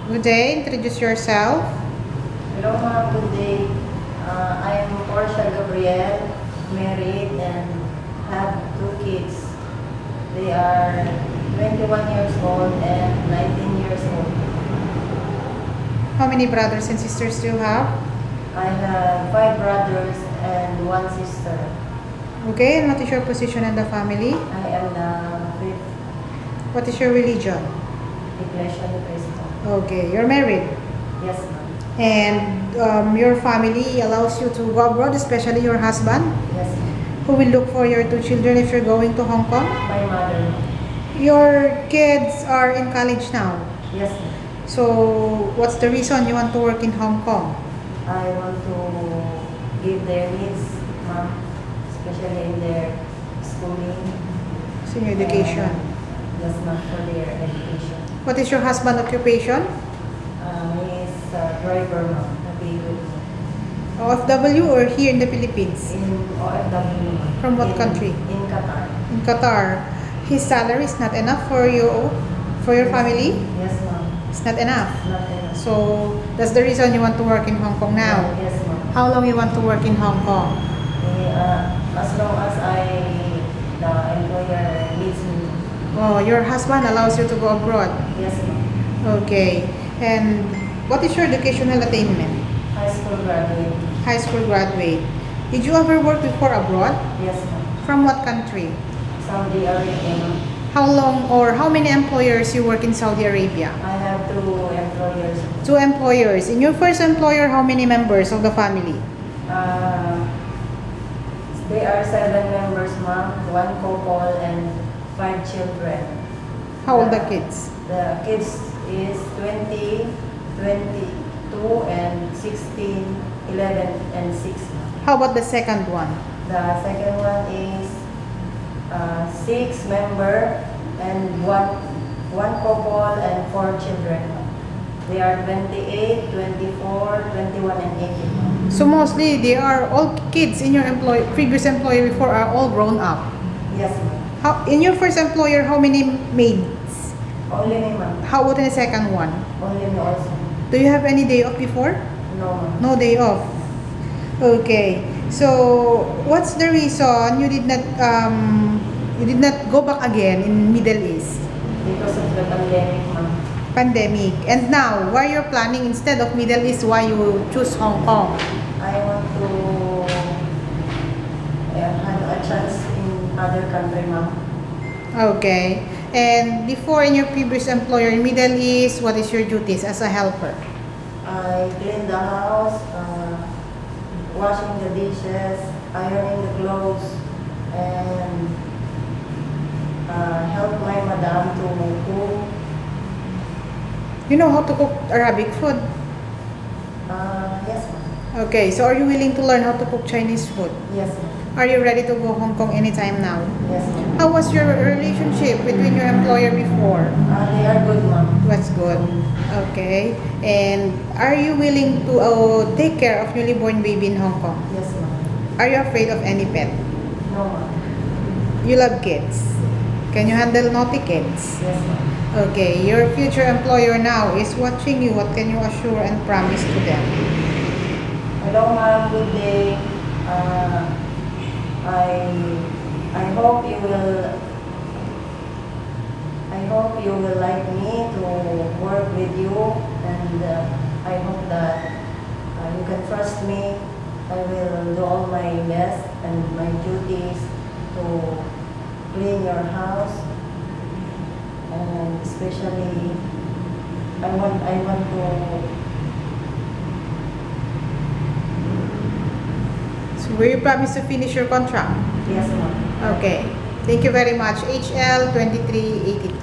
Good day. Introduce yourself. Hello ma'am, good day. I am Portia Gabriel, married and have 2 kids. They are 21 years old and 19 years old. How many brothers and sisters do you have? I have 5 brothers and 1 sister. Okay, and what is your position in the family? I am the 5th What is your religion? Iglesia ni Cristo. Okay, you're married. Yes ma'am. And your family allows you to go abroad, especially your husband, Yes ma'am. who will look for your 2 children if you're going to Hong Kong. My mother. Your kids are in college now. Yes ma'am. So, what's the reason you want to work in Hong Kong? I want to give their needs, ma'am, especially in their schooling. Senior education. Yes ma'am, for their education. What is your husband occupation? He is a driver, ma'am, a vehicle. OFW or here in the Philippines? In OFW, ma'am. From what country? In Qatar. In Qatar. His salary is not enough for you, for your family? Yes, ma'am. It's not enough. Not enough. So that's the reason you want to work in Hong Kong now. Yes, ma'am. How long you want to work in Hong Kong? As long as the employer needs me. Oh, your husband allows you to go abroad. Yes, ma'am. Okay. And what is your educational attainment? High school graduate. High school graduate. Did you ever work before abroad? Yes, ma'am. From what country? Saudi Arabia, ma'am. How long or how many employers you work in Saudi Arabia? I have 2 employers. 2 employers. In your first employer, how many members of the family? They are 7 members, ma'am. 1 couple and 5 children. How old the kids? The kids is 20, 22, and 16, 11, and 6. How about the second one? The second one is 6 member and one couple and 4 children. They are 28, 24, 21, and 18. So mostly they are all kids in your previous employer before are all grown up. Yes, ma'am. How in your first employer, how many maids? Only me, ma'am. How about in the second one? Only me also. Do you have any day off before? No, ma'am. No day off. Okay. So what's the reason you did not go back again in Middle East? Because of the pandemic, ma'am. Pandemic. And now, why you're planning instead of Middle East, why you choose Hong Kong? I want to have a chance in other country, ma'am. Okay. And before in your previous employer in Middle East, what is your duties as a helper? I clean the house, washing the dishes, ironing the clothes, and help my madam to cook. You know how to cook Arabic food? Yes, ma'am. Okay, so are you willing to learn how to cook Chinese food? Yes, ma'am. Are you ready to go Hong Kong anytime now? Yes, ma'am. How was your relationship between your employer before? They are good, ma'am. That's good. Okay. And are you willing to take care of newly born baby in Hong Kong? Yes, ma'am. Are you afraid of any pet? No, ma'am. You love kids. Can you handle naughty kids? Yes, ma'am. Okay, your future employer now is watching you. What can you assure and promise to them? Hello, ma'am. Good day. I hope you will. I hope you will like me to work with you, and I hope that you can trust me. I will do all my best and my duties to clean your house, and especially I want to. So will you promise to finish your contract? Yes, ma'am. Okay. Thank you very much. Hl2382.